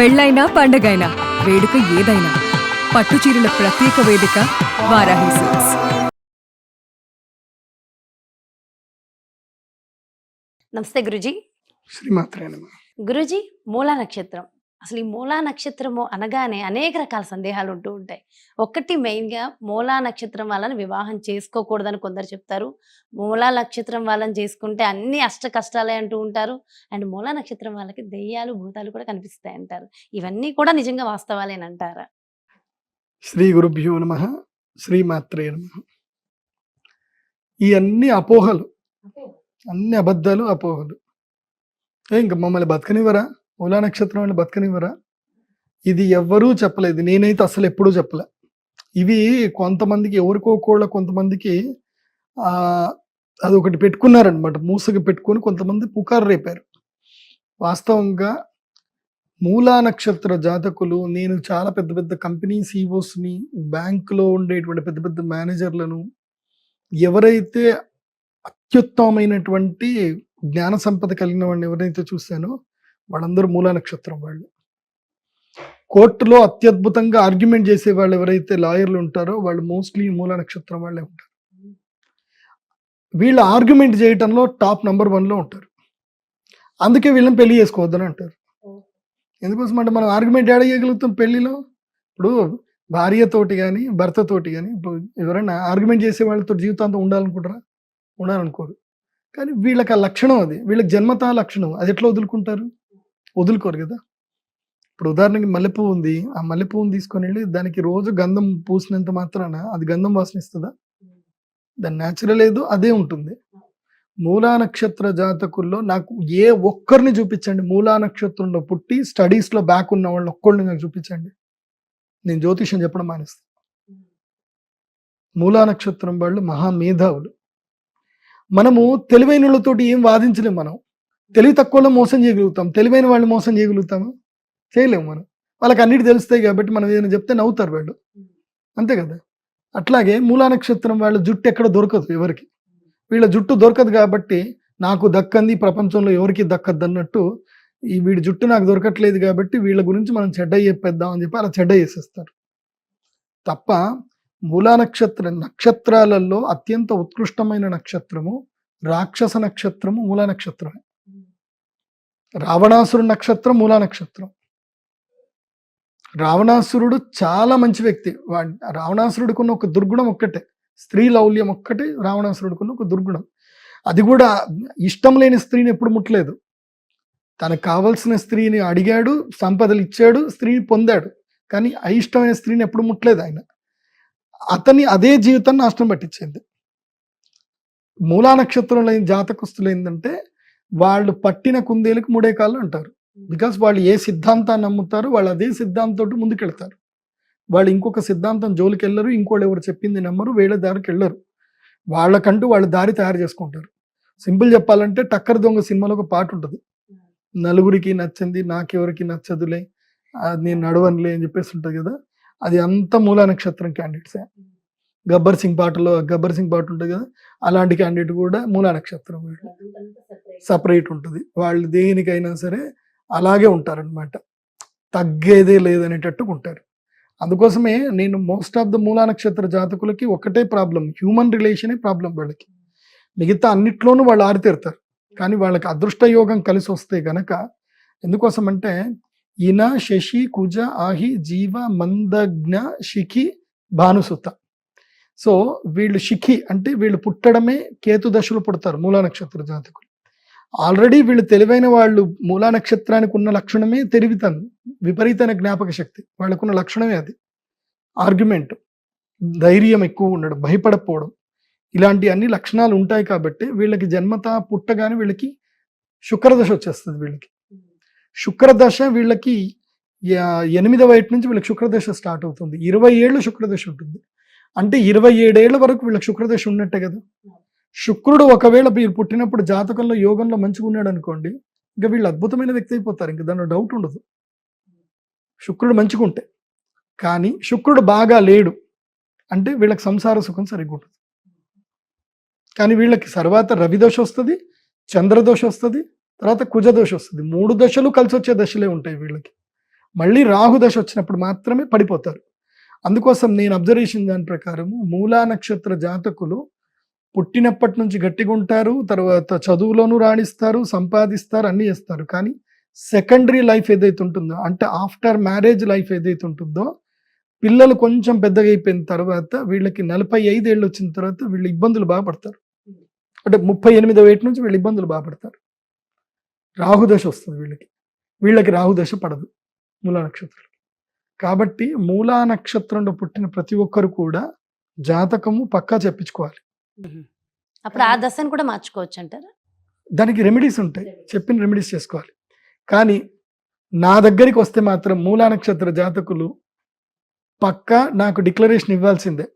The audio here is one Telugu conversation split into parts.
పెళ్ళైనా పండగైనా వేడుక ఏదైనా పట్టు చీరల ప్రత్యేక వేదిక వారాహి సిల్క్స్. నమస్తే గురుజీ. శ్రీమాత్రే నమః. గురుజీ, మూలా నక్షత్రం, అసలు ఈ మూలా నక్షత్రము అనగానే అనేక రకాల సందేహాలు ఉంటూ ఉంటాయి. ఒకటి మెయిన్గా మూలా నక్షత్రం వాళ్ళని వివాహం చేసుకోకూడదని కొందరు చెప్తారు. మూలా నక్షత్రం వాళ్ళని చేసుకుంటే అన్ని అష్ట కష్టాలే అంటూ ఉంటారు. అండ్ మూలా నక్షత్రం వాళ్ళకి దెయ్యాలు భూతాలు కూడా కనిపిస్తాయి అంటారు. ఇవన్నీ కూడా నిజంగా వాస్తవాలేనంటారా? శ్రీ గురుభ్యో నమః. శ్రీమాత్రే నమః. ఈ అన్ని అపోహలు, అన్ని అబద్ధాలు, అపోహలు. ఇంకా మమ్మల్ని బతకనివ్వరా? మూలా నక్షత్రం అని బతకనివ్వరా? ఇది ఎవ్వరూ చెప్పలేదు. నేనైతే అసలు ఎప్పుడూ చెప్పలే. ఇవి కొంతమందికి, ఎవరికోకోళ్ళ కొంతమందికి అదొకటి పెట్టుకున్నారనమాట. మూసగా పెట్టుకొని కొంతమంది పుకారు రేపారు. వాస్తవంగా మూలా నక్షత్ర జాతకులు, నేను చాలా పెద్ద పెద్ద కంపెనీ సీఈఓస్ని, బ్యాంకులో ఉండేటువంటి పెద్ద పెద్ద మేనేజర్లను, ఎవరైతే అత్యుత్తమైనటువంటి జ్ఞాన సంపద కలిగిన వాడిని ఎవరైతే చూశానో వాళ్ళందరూ మూలా నక్షత్రం వాళ్ళు. కోర్టులో అత్యద్భుతంగా ఆర్గ్యుమెంట్ చేసే వాళ్ళు ఎవరైతే లాయర్లు ఉంటారో వాళ్ళు మోస్ట్లీ మూలా నక్షత్రం వాళ్ళే ఉంటారు. వీళ్ళు ఆర్గ్యుమెంట్ చేయటంలో టాప్ నెంబర్ 1లో ఉంటారు. అందుకే వీళ్ళని పెళ్లి చేసుకోవద్దని అంటారు. ఎందుకోసం అంటే మనం ఆర్గ్యుమెంట్ యాడ్ చేయగలుగుతాం పెళ్లిలో. ఇప్పుడు భార్యతోటి కానీ భర్తతోటి కానీ ఎవరైనా ఆర్గ్యుమెంట్ చేసే వాళ్ళతో జీవితాంతం ఉండాలనుకుంటారా? ఉండాలనుకోరు. కానీ వీళ్ళకి ఆ లక్షణం, అది వీళ్ళకి జన్మతా లక్షణం. అది ఎట్లా వదులుకుంటారు? వదులుకోరు కదా. ఇప్పుడు ఉదాహరణకి మల్లెపువ్వు ఉంది. ఆ మల్లెపువ్వుని తీసుకొని వెళ్ళి దానికి రోజు గంధం పూసినంత మాత్రాన అది గంధం వాసన ఇస్తుందా? దాని న్యాచురల్ ఏదో అదే ఉంటుంది. మూలా నక్షత్ర జాతకుల్లో నాకు ఏ ఒక్కరిని చూపించండి, మూలా నక్షత్రంలో పుట్టి స్టడీస్లో బ్యాక్ ఉన్న వాళ్ళు ఒక్కరిని నాకు చూపించండి, నేను జ్యోతిషం చెప్పడం మానేస్తాను. మూలా నక్షత్రం వాళ్ళు మహామేధావులు. మనము తెలివైన వాళ్ళతోటి ఏం వాదించలేము. మనం తెలివి తక్కువలో మోసం చేయగలుగుతాం, తెలివైన వాళ్ళు మోసం చేయగలుగుతామా? చేయలేము. మనం వాళ్ళకి అన్నిటి తెలుస్తాయి కాబట్టి మనం ఏదైనా చెప్తే నవ్వుతారు వాళ్ళు, అంతే కదా. అట్లాగే మూలా నక్షత్రం వాళ్ళ జుట్టు ఎక్కడ దొరకదు ఎవరికి. వీళ్ళ జుట్టు దొరకదు కాబట్టి నాకు దక్కంది ప్రపంచంలో ఎవరికి దక్కద్దు అన్నట్టు, ఈ వీడి జుట్టు నాకు దొరకట్లేదు కాబట్టి వీళ్ళ గురించి మనం చెడ్డ చెప్పేద్దాం అని చెప్పి అలా చెడ్డ చేసేస్తారు తప్ప. మూలా నక్షత్రాలలో అత్యంత ఉత్కృష్టమైన నక్షత్రము రాక్షస నక్షత్రము మూలా నక్షత్రమే. రావణాసురు నక్షత్రం మూలా నక్షత్రం. రావణాసురుడు చాలా మంచి వ్యక్తి. రావణాసురుడికి ఉన్న ఒక దుర్గుణం ఒక్కటే, స్త్రీ లౌల్యం ఒక్కటే రావణాసురుడికి ఉన్న ఒక దుర్గుణం. అది కూడా ఇష్టం లేని స్త్రీని ఎప్పుడు ముట్టలేదు. తనకు కావలసిన స్త్రీని అడిగాడు, సంపదలు ఇచ్చాడు, స్త్రీని పొందాడు, కానీ అయిష్టమైన స్త్రీని ఎప్పుడు ముట్టలేదు ఆయన. అతని అదే జీవితాన్ని నాశనం పట్టించింది. మూలా నక్షత్రంలో జాతకస్తులు ఏంటంటే వాళ్ళు పట్టిన కుందేలకు 3 కాళ్ళు అంటారు. బికాస్ వాళ్ళు ఏ సిద్ధాంతాన్ని నమ్ముతారో వాళ్ళు అదే సిద్ధాంతంతో ముందుకెళ్తారు. వాళ్ళు ఇంకొక సిద్ధాంతం జోలికి వెళ్ళరు, ఇంకోళ్ళు ఎవరు చెప్పింది నమ్మరు, వేరే దారికి వెళ్ళరు. వాళ్ళకంటూ వాళ్ళ దారి తయారు చేసుకుంటారు. సింపుల్ చెప్పాలంటే టక్కర్ దొంగ సినిమాలో ఒక పాట ఉంటుంది, నలుగురికి నచ్చింది నాకెవరికి నచ్చదులే, నేను నడవనులే అని చెప్పేసి ఉంటుంది కదా. అది అంత మూలా నక్షత్రం క్యాండిడేట్సే. గబ్బర్ సింగ్ పాట ఉంటుంది కదా, అలాంటి క్యాండిడేట్ కూడా మూలా నక్షత్రం. సపరేట్ ఉంటుంది. వాళ్ళు దేనికైనా సరే అలాగే ఉంటారనమాట, తగ్గేదే లేదనేటట్టుగా ఉంటారు. అందుకోసమే నేను మోస్ట్ ఆఫ్ ద మూలా నక్షత్ర జాతకులకి ఒకటే ప్రాబ్లం, హ్యూమన్ రిలేషనే ప్రాబ్లం వాళ్ళకి. మిగతా అన్నిట్లోనూ వాళ్ళు ఆరితేరుతారు, కానీ వాళ్ళకి అదృష్ట యోగం కలిసి వస్తే గనక. ఎందుకోసం అంటే ఈన శశి కుజ ఆహి జీవ మందజ్ఞ శిఖి భానుసుత. సో వీళ్ళు శిఖి అంటే వీళ్ళు పుట్టడమే కేతు దశలో పుడతారు మూలా నక్షత్ర జాతకులు. ఆల్రెడీ వీళ్ళు తెలివైన వాళ్ళు. మూలా నక్షత్రానికి ఉన్న లక్షణమే తెలివితనం, విపరీతమైన జ్ఞాపక శక్తి. వాళ్ళకున్న లక్షణమే అది. ఆర్గ్యుమెంట్, ధైర్యం ఎక్కువ ఉండడం, భయపడకపోవడం, ఇలాంటి అన్ని లక్షణాలు ఉంటాయి కాబట్టి వీళ్ళకి జన్మత పుట్టగానే వీళ్ళకి శుక్రదశ వచ్చేస్తుంది. వీళ్ళకి శుక్రదశ, వీళ్ళకి 8వ ఏట నుంచి వీళ్ళకి శుక్రదశ స్టార్ట్ అవుతుంది. 20 ఏళ్ళు శుక్రదశ ఉంటుంది. అంటే 27 ఏళ్ల వరకు వీళ్ళకి శుక్రదశ ఉన్నట్టే కదా. శుక్రుడు ఒకవేళ వీళ్ళు పుట్టినప్పుడు జాతకంలో యోగంలో మంచిగా ఉన్నాడు అనుకోండి, ఇంకా వీళ్ళు అద్భుతమైన వ్యక్తి అయిపోతారు, ఇంకా దానిలో డౌట్ ఉండదు శుక్రుడు మంచిగా ఉంటే. కానీ శుక్రుడు బాగా లేడు అంటే వీళ్ళకి సంసార సుఖం సరిగ్గా ఉంటుంది. కానీ వీళ్ళకి తర్వాత రవిదోష వస్తుంది, చంద్రదోష వస్తుంది, తర్వాత కుజదోష వస్తుంది. 3 దశలు కలిసి వచ్చే దశలే ఉంటాయి వీళ్ళకి. మళ్ళీ రాహుదశ వచ్చినప్పుడు మాత్రమే పడిపోతారు. అందుకోసం నేను అబ్జర్వేషన్ దాని ప్రకారము మూలా నక్షత్ర జాతకులు పుట్టినప్పటి నుంచి గట్టిగా ఉంటారు, తర్వాత చదువులోనూ రాణిస్తారు, సంపాదిస్తారు, అన్నీ చేస్తారు. కానీ సెకండరీ లైఫ్ ఏదైతే ఉంటుందో, అంటే ఆఫ్టర్ మ్యారేజ్ లైఫ్ ఏదైతే ఉంటుందో, పిల్లలు కొంచెం పెద్దగా అయిపోయిన తర్వాత వీళ్ళకి 45 ఏళ్ళు వచ్చిన తర్వాత వీళ్ళు ఇబ్బందులు బాగా పడతారు. అంటే 38వ ఏటి నుంచి వీళ్ళు ఇబ్బందులు బాగా పడతారు. రాహుదశ వస్తుంది వీళ్ళకి రాహుదశ పడదు మూలా నక్షత్రం. కాబట్టి మూలా నక్షత్రంలో పుట్టిన ప్రతి ఒక్కరు కూడా జాతకము పక్కా చెప్పించుకోవాలి. అప్పుడు ఆ దశను కూడా మార్చుకోవచ్చు అంటారా? దానికి రెమెడీస్ ఉంటాయి, చెప్పిన రెమెడీస్ చేసుకోవాలి. కానీ నా దగ్గరికి వస్తే మాత్రం మూలా నక్షత్ర జాతకులు పక్కా నాకు డిక్లరేషన్ ఇవ్వాల్సిందే.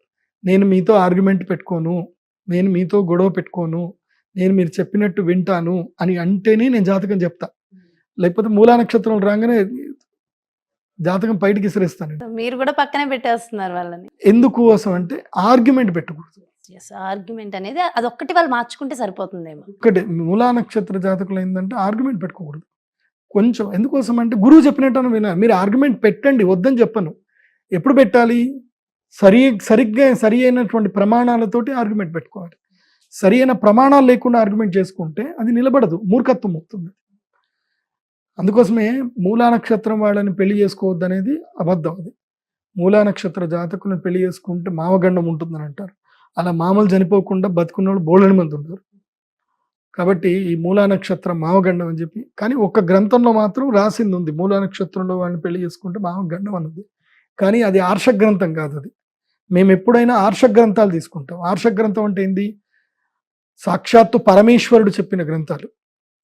నేను మీతో ఆర్గ్యుమెంట్ పెట్టుకోను, నేను మీతో గొడవ పెట్టుకోను, నేను మీరు చెప్పినట్టు వింటాను అని అంటేనే నేను జాతకం చెప్తా. లేకపోతే మూలా నక్షత్రం రాగానే జాతకం బయటికి ఇసిరేస్తాను. మీరు కూడా పక్కనే పెట్టేస్తున్నారు వాళ్ళని. ఎందుకు కోసం అంటే ఆర్గ్యుమెంట్ పెట్టకూడదు. ఆర్గ్యుమెంట్ అనేది అదొక్కటి వాళ్ళు మార్చుకుంటే సరిపోతుందేమో. ఒకటి మూలా నక్షత్ర జాతకులు ఏంటంటే ఆర్గ్యుమెంట్ పెట్టుకోకూడదు. కొంచెం ఎందుకోసం అంటే గురువు చెప్పినట్టు వినాలి. మీరు ఆర్గ్యుమెంట్ పెట్టండి, వద్దని చెప్పను. ఎప్పుడు పెట్టాలి? సరిగ్గా సరి అయినటువంటి ప్రమాణాలతోటి ఆర్గ్యుమెంట్ పెట్టుకోవాలి. సరి అయిన ప్రమాణాలు లేకుండా ఆర్గ్యుమెంట్ చేసుకుంటే అది నిలబడదు, మూర్ఖత్వం అవుతుంది. అందుకోసమే మూలా నక్షత్రం వాళ్ళని పెళ్లి చేసుకోవద్దు అనేది అబద్ధం. అది మూలా నక్షత్ర జాతకులను పెళ్లి చేసుకుంటే మామగండం ఉంటుందని అంటారు. అలా మామలు చనిపోకుండా బతుకున్న వాళ్ళు బోలెడు మంది ఉంటారు. కాబట్టి ఈ మూలా నక్షత్రం మామగండం అని చెప్పి, కానీ ఒక గ్రంథంలో మాత్రం రాసింది ఉంది, మూలా నక్షత్రంలో వాళ్ళని పెళ్లి చేసుకుంటే మామగండం అన్నది. కానీ అది ఆర్ష గ్రంథం కాదు. అది మేము ఎప్పుడైనా ఆర్ష గ్రంథాలు తీసుకుంటాం. ఆర్ష గ్రంథం అంటే ఏంది? సాక్షాత్తు పరమేశ్వరుడు చెప్పిన గ్రంథాలు,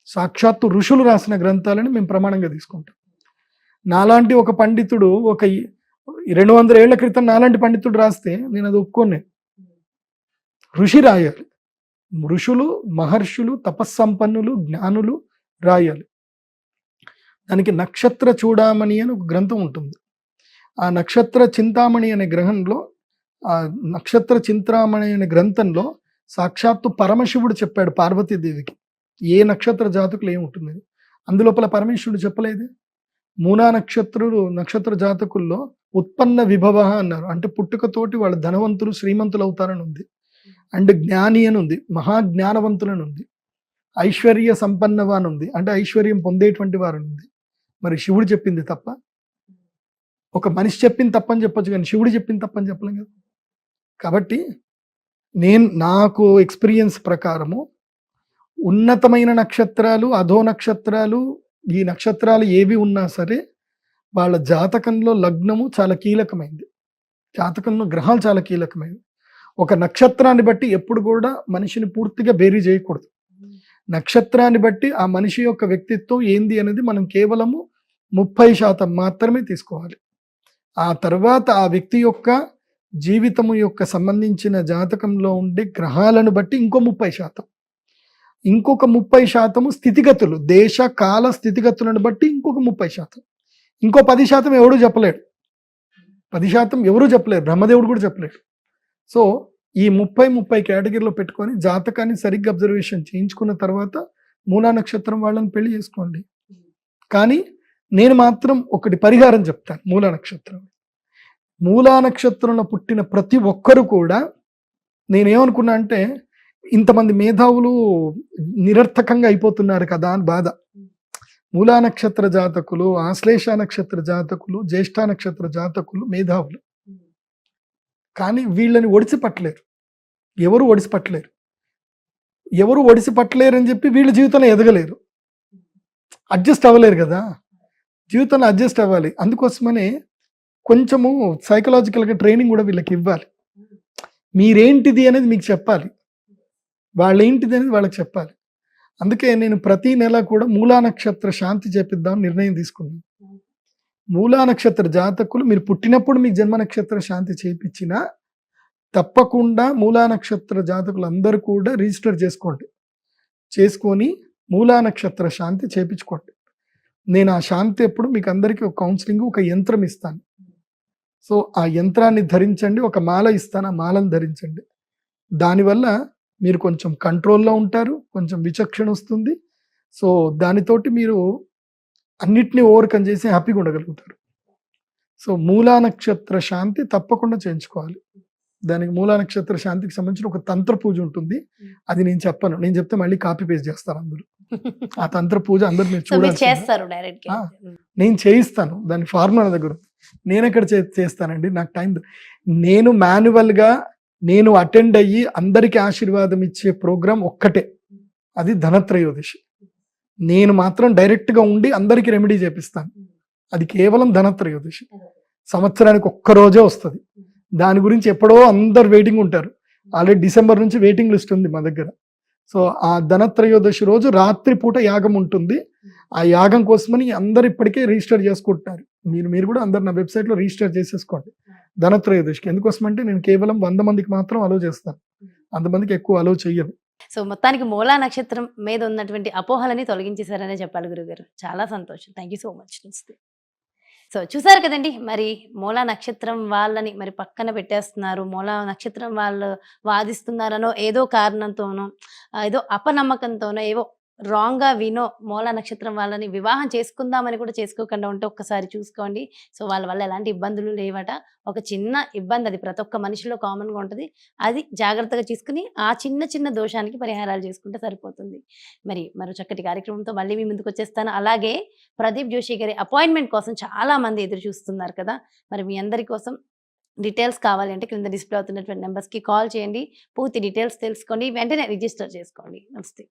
సాక్షాత్తు ఋషులు రాసిన గ్రంథాలని మేము ప్రమాణంగా తీసుకుంటాం. నాలాంటి ఒక పండితుడు ఒక 200 ఏళ్ల క్రితం నాలాంటి పండితుడు రాస్తే నేను అది ఒప్పుకోను. ఋషి రాయాలి, ఋషులు, మహర్షులు, తపస్సంపన్నులు, జ్ఞానులు రాయాలి. దానికి నక్షత్ర చూడామణి అని ఒక గ్రంథం ఉంటుంది. ఆ నక్షత్ర చింతామణి అనే గ్రహంలో, ఆ నక్షత్ర చింతామణి అనే గ్రంథంలో సాక్షాత్తు పరమశివుడు చెప్పాడు పార్వతీదేవికి ఏ నక్షత్ర జాతకులు ఏముంటుంది. అందులోపల పరమేశ్వరుడు చెప్పలేదు. మూలా నక్షత్ర జాతకుల్లో ఉత్పన్న విభవ అన్నారు. అంటే పుట్టుకతోటి వాళ్ళు ధనవంతులు, శ్రీమంతులు అవుతారని ఉంది. అండ్ జ్ఞాని అని ఉంది, మహాజ్ఞానవంతులని ఉంది. ఐశ్వర్య సంపన్నవాని ఉంది, అంటే ఐశ్వర్యం పొందేటువంటి వారని ఉంది. మరి శివుడు చెప్పింది తప్ప? ఒక మనిషి చెప్పింది తప్పని చెప్పొచ్చు, కానీ శివుడు చెప్పింది తప్పని చెప్పలేం కదా. కాబట్టి నాకు ఎక్స్పీరియన్స్ ప్రకారము ఉన్నతమైన నక్షత్రాలు, అధో నక్షత్రాలు, ఈ నక్షత్రాలు ఏవి ఉన్నా సరే వాళ్ళ జాతకంలో లగ్నము చాలా కీలకమైంది. జాతకంలో గ్రహాలు చాలా కీలకమైనవి. ఒక నక్షత్రాన్ని బట్టి ఎప్పుడు కూడా మనిషిని పూర్తిగా బేరీ చేయకూడదు. నక్షత్రాన్ని బట్టి ఆ మనిషి యొక్క వ్యక్తిత్వం ఏంది అనేది మనం కేవలము 30% మాత్రమే తీసుకోవాలి. ఆ తర్వాత ఆ వ్యక్తి యొక్క జీవితము యొక్క సంబంధించిన జాతకంలో ఉండే గ్రహాలను బట్టి ఇంకో 30%, ఇంకొక 30% స్థితిగతులు, దేశ కాల స్థితిగతులను బట్టి ఇంకొక 30%, ఇంకో 10% ఎవడూ చెప్పలేడు. 10% ఎవరూ చెప్పలేరు, బ్రహ్మదేవుడు కూడా చెప్పలేడు. సో ఈ 30 కేటగిరీలో పెట్టుకొని జాతకాన్ని సరిగ్గా అబ్జర్వేషన్ చేయించుకున్న తర్వాత మూలా నక్షత్రం వాళ్ళని పెళ్లి చేసుకోండి. కానీ నేను మాత్రం ఒకటి పరిహారం చెప్తాను. మూలా నక్షత్రంలో పుట్టిన ప్రతి ఒక్కరు కూడా, నేనేమనుకున్నా అంటే ఇంతమంది మేధావులు నిరర్థకంగా అయిపోతున్నారు కదా అని బాధ. మూలా నక్షత్ర జాతకులు, ఆశ్లేష నక్షత్ర జాతకులు, జ్యేష్ఠ నక్షత్ర జాతకులు మేధావులు. కానీ వీళ్ళని ఒడిసిపట్టలేరు, ఎవరు ఒడిసిపట్టలేరు అని చెప్పి వీళ్ళ జీవితంలో ఎదగలేరు, అడ్జస్ట్ అవ్వలేరు కదా. జీవితంలో అడ్జస్ట్ అవ్వాలి. అందుకోసమనే కొంచెము సైకలాజికల్గా ట్రైనింగ్ కూడా వీళ్ళకి ఇవ్వాలి. మీరేంటిది అనేది మీకు చెప్పాలి, వాళ్ళేంటిది అనేది వాళ్ళకి చెప్పాలి. అందుకే నేను ప్రతి నెల కూడా మూలా నక్షత్ర శాంతి చేపిద్దామని నిర్ణయం తీసుకున్నాను. మూలా నక్షత్ర జాతకులు మీరు పుట్టినప్పుడు మీ జన్మ నక్షత్ర శాంతి చేయించినా తప్పకుండా మూలా నక్షత్ర జాతకులు అందరూ కూడా రిజిస్టర్ చేసుకొని మూలా నక్షత్ర శాంతి చేయించుకోండి. నేను ఆ శాంతి ఎప్పుడు మీకు అందరికీ ఒక కౌన్సిలింగ్, ఒక యంత్రం ఇస్తాను. సో ఆ యంత్రాన్ని ధరించండి, ఒక మాల ఇస్తాను, ఆ మాలను ధరించండి. దానివల్ల మీరు కొంచెం కంట్రోల్లో ఉంటారు, కొంచెం విచక్షణ వస్తుంది. సో దానితోటి మీరు అన్నిటినీ ఓవర్కమ్ చేసి హ్యాపీగా ఉండగలుగుతారు. సో మూలా నక్షత్ర శాంతి తప్పకుండా చేయించుకోవాలి. దానికి మూలా నక్షత్ర శాంతికి సంబంధించిన ఒక తంత్ర పూజ ఉంటుంది. అది నేను చెప్పను, నేను చెప్తే మళ్ళీ కాపీ పేస్ట్ చేస్తారు అందరూ. ఆ తంత్ర పూజ అందరు మీరు సో మీరు చూడాలి. చేస్తారు డైరెక్ట్ గా. నేను చేయిస్తాను, దాని ఫార్ములా నా దగ్గర ఉంది. నేను ఎక్కడ చేస్తానండి, నాకు టైం. నేను మాన్యువల్ గా నేను అటెండ్ అయ్యి అందరికి ఆశీర్వాదం ఇచ్చే ప్రోగ్రాం ఒక్కటే, అది ధనత్రయోదశి. నేను మాత్రం డైరెక్ట్ గా ఉండి అందరికి రెమెడీ చేపిస్తాను. అది కేవలం ధనత్రయోదశి, సంవత్సరానికి ఒక్క రోజే వస్తుంది. దాని గురించి ఎప్పుడో అందరు వెయిటింగ్ ఉంటారు. ఆల్రెడీ డిసెంబర్ నుంచి వెయిటింగ్ లిస్ట్ ఉంది మా దగ్గర. సో ఆ ధనత్రయోదశి రోజు రాత్రి పూట యాగం ఉంటుంది. ఆ యాగం కోసమని అందరు ఇప్పటికే రిజిస్టర్ చేసుకుంటున్నారు. మీరు కూడా అందరు నా వెబ్సైట్లో రిజిస్టర్ చేసేసుకోండి ధనత్రయోదశికి. ఎందుకోసం అంటే నేను కేవలం 100 మందికి మాత్రం అలో చేస్తాను, 100 మందికి ఎక్కువ అలో చెయ్యను. సో మొత్తానికి మూలా నక్షత్రం మీద ఉన్నటువంటి అపోహలని తొలగించేశారనే చెప్పాలి గురుగారు. చాలా సంతోషం. Thank you so much. So చూసారు కదండి, మరి మూలా నక్షత్రం వాళ్ళని మరి పక్కన పెట్టేస్తున్నారు, మూలా నక్షత్రం వాళ్ళు వాదిస్తున్నారనో ఏదో కారణంతోనో ఏదో అపనమ్మకంతోనో ఏవో రాంగ్గా వినో మూలా నక్షత్రం వాళ్ళని వివాహం చేసుకుందామని కూడా చేసుకోకుండా ఉంటే ఒక్కసారి చూసుకోండి. సో వాళ్ళ వల్ల ఎలాంటి ఇబ్బందులు లేవట. ఒక చిన్న ఇబ్బంది, అది ప్రతి ఒక్క మనిషిలో కామన్గా ఉంటుంది. అది జాగ్రత్తగా తీసుకుని ఆ చిన్న చిన్న దోషానికి పరిహారాలు చేసుకుంటే సరిపోతుంది. మరి మరో చక్కటి కార్యక్రమంతో మళ్ళీ మీ ముందుకు వచ్చేస్తాను. అలాగే ప్రదీప్ జోషి గారి అపాయింట్మెంట్ కోసం చాలా మంది ఎదురు చూస్తున్నారు కదా. మరి మీ అందరి కోసం డీటెయిల్స్ కావాలి అంటే క్రింద డిస్ప్లే అవుతున్నటువంటి నెంబర్స్కి కాల్ చేయండి. పూర్తి డీటెయిల్స్ తెలుసుకోండి, వెంటనే రిజిస్టర్ చేసుకోండి. నమస్తే.